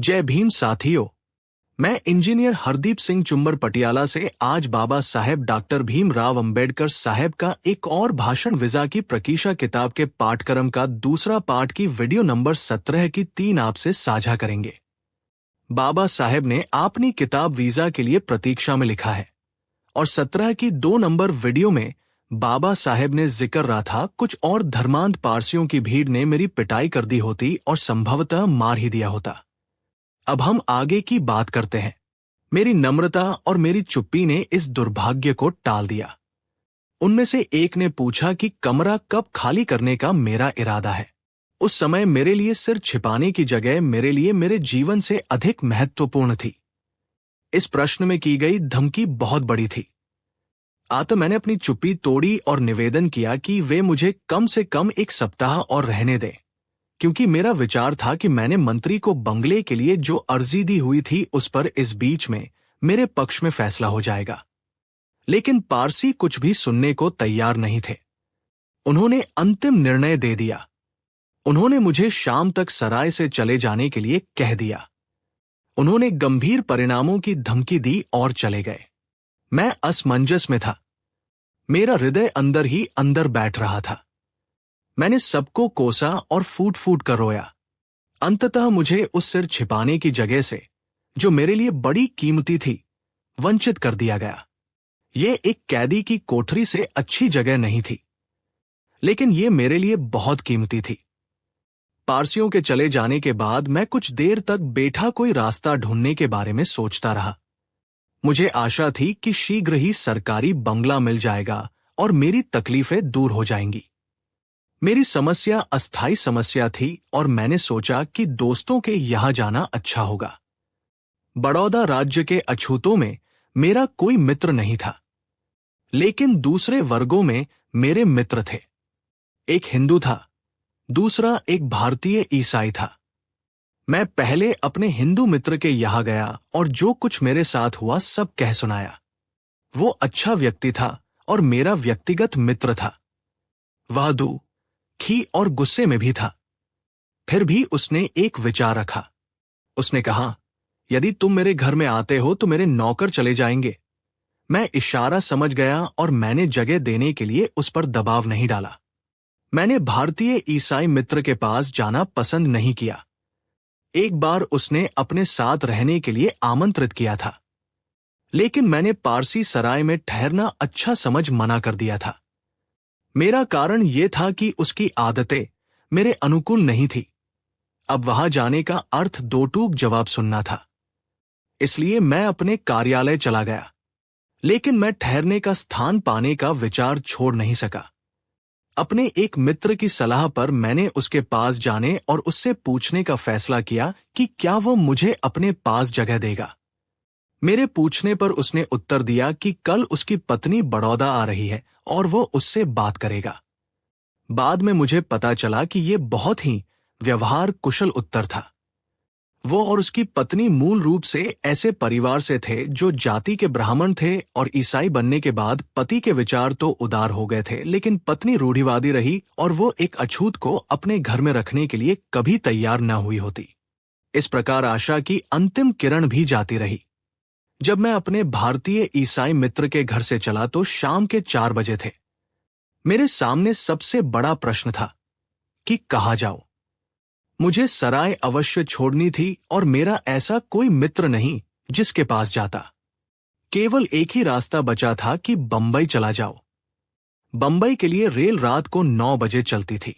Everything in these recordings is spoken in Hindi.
जय भीम साथियों। मैं इंजीनियर हरदीप सिंह चुंबर पटियाला से आज बाबा साहेब डॉक्टर भीमराव अंबेडकर साहेब का एक और भाषण वीजा की प्रकीशा किताब के पाठक्रम का दूसरा पाठ की वीडियो नंबर 17 की 3 आपसे साझा करेंगे। बाबा साहेब ने अपनी किताब वीजा के लिए प्रतीक्षा में लिखा है और 17 की 2 नंबर वीडियो में बाबा साहेब ने जिक्र रहा था कुछ और धर्मांध पारसियों की भीड़ ने मेरी पिटाई कर दी होती और संभवतः मार ही दिया होता। अब हम आगे की बात करते हैं। मेरी नम्रता और मेरी चुप्पी ने इस दुर्भाग्य को टाल दिया। उनमें से एक ने पूछा कि कमरा कब खाली करने का मेरा इरादा है। उस समय मेरे लिए सिर छिपाने की जगह मेरे लिए मेरे जीवन से अधिक महत्वपूर्ण थी। इस प्रश्न में की गई धमकी बहुत बड़ी थी। तो मैंने अपनी चुप्पी तोड़ी और निवेदन किया कि वे मुझे कम से कम 1 सप्ताह और रहने दें, क्योंकि मेरा विचार था कि मैंने मंत्री को बंगले के लिए जो अर्जी दी हुई थी उस पर इस बीच में मेरे पक्ष में फैसला हो जाएगा। लेकिन पारसी कुछ भी सुनने को तैयार नहीं थे। उन्होंने अंतिम निर्णय दे दिया। उन्होंने मुझे शाम तक सराय से चले जाने के लिए कह दिया। उन्होंने गंभीर परिणामों की धमकी दी और चले गए। मैं असमंजस में था। मेरा हृदय अंदर ही अंदर बैठ रहा था। मैंने सबको कोसा और फूट फूट कर रोया। अंततः मुझे उस सिर छिपाने की जगह से, जो मेरे लिए बड़ी कीमती थी, वंचित कर दिया गया। यह एक कैदी की कोठरी से अच्छी जगह नहीं थी, लेकिन यह मेरे लिए बहुत कीमती थी। पारसियों के चले जाने के बाद मैं कुछ देर तक बैठा कोई रास्ता ढूंढने के बारे में सोचता रहा। मुझे आशा थी कि शीघ्र ही सरकारी बंगला मिल जाएगा और मेरी तकलीफें दूर हो जाएंगी। मेरी समस्या अस्थायी समस्या थी और मैंने सोचा कि दोस्तों के यहां जाना अच्छा होगा। बड़ौदा राज्य के अछूतों में मेरा कोई मित्र नहीं था, लेकिन दूसरे वर्गों में मेरे मित्र थे। एक हिंदू था, दूसरा एक भारतीय ईसाई था। मैं पहले अपने हिंदू मित्र के यहां गया और जो कुछ मेरे साथ हुआ सब कह सुनाया। वो अच्छा व्यक्ति था और मेरा व्यक्तिगत मित्र था। वह दुखी और गुस्से में भी था। फिर भी उसने एक विचार रखा। उसने कहा, यदि तुम मेरे घर में आते हो तो मेरे नौकर चले जाएंगे। मैं इशारा समझ गया और मैंने जगह देने के लिए उस पर दबाव नहीं डाला। मैंने भारतीय ईसाई मित्र के पास जाना पसंद नहीं किया। एक बार उसने अपने साथ रहने के लिए आमंत्रित किया था, लेकिन मैंने पारसी सराय में ठहरना अच्छा समझ मना कर दिया था। मेरा कारण यह था कि उसकी आदतें मेरे अनुकूल नहीं थी। अब वहां जाने का अर्थ दो टूक जवाब सुनना था। इसलिए मैं अपने कार्यालय चला गया, लेकिन मैं ठहरने का स्थान पाने का विचार छोड़ नहीं सका। अपने एक मित्र की सलाह पर मैंने उसके पास जाने और उससे पूछने का फैसला किया कि क्या वो मुझे अपने पास जगह देगा। मेरे पूछने पर उसने उत्तर दिया कि कल उसकी पत्नी बड़ौदा आ रही है और वो उससे बात करेगा। बाद में मुझे पता चला कि यह बहुत ही व्यवहार कुशल उत्तर था। वो और उसकी पत्नी मूल रूप से ऐसे परिवार से थे जो जाति के ब्राह्मण थे और ईसाई बनने के बाद पति के विचार तो उदार हो गए थे, लेकिन पत्नी रूढ़िवादी रही और वो एक अछूत को अपने घर में रखने के लिए कभी तैयार न हुई होती। इस प्रकार आशा की अंतिम किरण भी जाती रही। जब मैं अपने भारतीय ईसाई मित्र के घर से चला तो शाम के 4 बजे थे। मेरे सामने सबसे बड़ा प्रश्न था कि कहाँ जाऊं। मुझे सराय अवश्य छोड़नी थी और मेरा ऐसा कोई मित्र नहीं जिसके पास जाता। केवल एक ही रास्ता बचा था कि बंबई चला जाओ। बंबई के लिए रेल रात को 9 बजे चलती थी।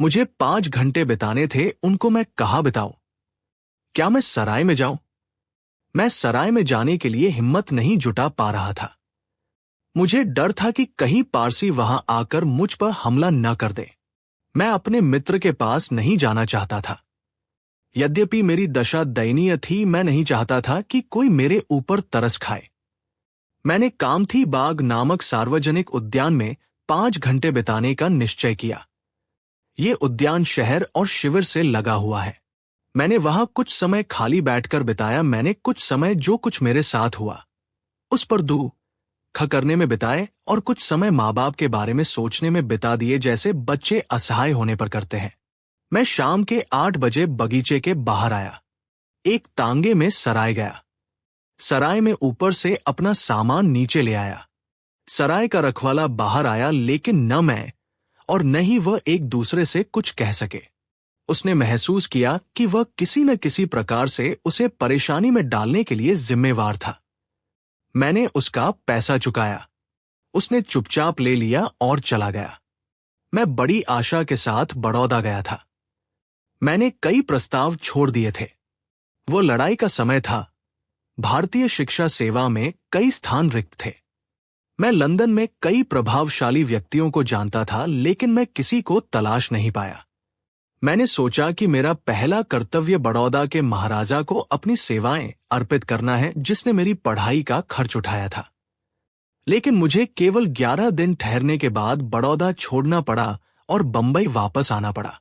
मुझे 5 घंटे बिताने थे, उनको मैं कहाँ बिताऊं? क्या मैं सराय में जाऊं? मैं सराय में जाने के लिए हिम्मत नहीं जुटा पा रहा था। मुझे डर था कि कहीं पारसी वहां आकर मुझ पर हमला न कर दे। मैं अपने मित्र के पास नहीं जाना चाहता था। यद्यपि मेरी दशा दयनीय थी, मैं नहीं चाहता था कि कोई मेरे ऊपर तरस खाए। मैंने कामथी बाग नामक सार्वजनिक उद्यान में 5 घंटे बिताने का निश्चय किया। ये उद्यान शहर और शिविर से लगा हुआ है। मैंने वहां कुछ समय खाली बैठकर बिताया। मैंने कुछ समय जो कुछ मेरे साथ हुआ उस पर दुख करने में बिताए और कुछ समय माँ बाप के बारे में सोचने में बिता दिए, जैसे बच्चे असहाय होने पर करते हैं। मैं शाम के 8 बजे बगीचे के बाहर आया। एक तांगे में सराय गया। सराय में ऊपर से अपना सामान नीचे ले आया। सराय का रखवाला बाहर आया, लेकिन न मैं और न ही वह एक दूसरे से कुछ कह सके। उसने महसूस किया कि वह किसी न किसी प्रकार से उसे परेशानी में डालने के लिए जिम्मेवार था। मैंने उसका पैसा चुकाया। उसने चुपचाप ले लिया और चला गया। मैं बड़ी आशा के साथ बड़ौदा गया था। मैंने कई प्रस्ताव छोड़ दिए थे। वो लड़ाई का समय था। भारतीय शिक्षा सेवा में कई स्थान रिक्त थे। मैं लंदन में कई प्रभावशाली व्यक्तियों को जानता था, लेकिन मैं किसी को तलाश नहीं पाया। मैंने सोचा कि मेरा पहला कर्तव्य बड़ौदा के महाराजा को अपनी सेवाएं अर्पित करना है, जिसने मेरी पढ़ाई का खर्च उठाया था। लेकिन मुझे केवल 11 दिन ठहरने के बाद बड़ौदा छोड़ना पड़ा और बंबई वापस आना पड़ा।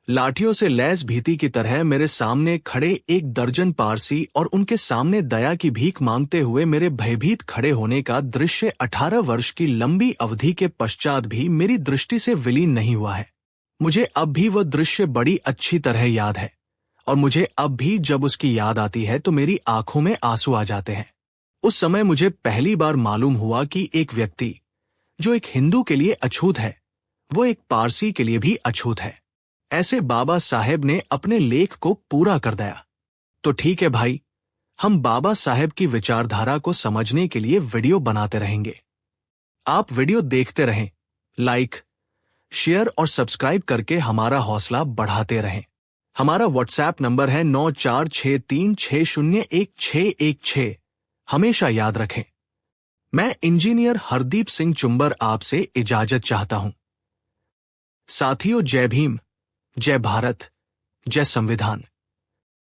लाठियों से लैस भीति की तरह मेरे सामने खड़े 1 दर्जन पारसी और उनके सामने दया की भीख मांगते हुए मेरे भयभीत खड़े होने का दृश्य 18 वर्ष की लंबी अवधि के पश्चात भी मेरी दृष्टि से विलीन नहीं हुआ है। मुझे अब भी वह दृश्य बड़ी अच्छी तरह याद है, और मुझे अब भी जब उसकी याद आती है तो मेरी आंखों में आंसू आ जाते हैं। उस समय मुझे पहली बार मालूम हुआ कि एक व्यक्ति जो एक हिंदू के लिए अछूत है, वो एक पारसी के लिए भी अछूत है। ऐसे बाबा साहेब ने अपने लेख को पूरा कर दिया। तो ठीक है भाई, हम बाबा साहेब की विचारधारा को समझने के लिए वीडियो बनाते रहेंगे। आप वीडियो देखते रहें, लाइक, शेयर और सब्सक्राइब करके हमारा हौसला बढ़ाते रहें। हमारा व्हाट्सएप नंबर है 9463601616। हमेशा याद रखें। मैं इंजीनियर हरदीप सिंह चुंबर आपसे इजाजत चाहता हूं। साथियों, जय भीम, जय भारत, जय संविधान।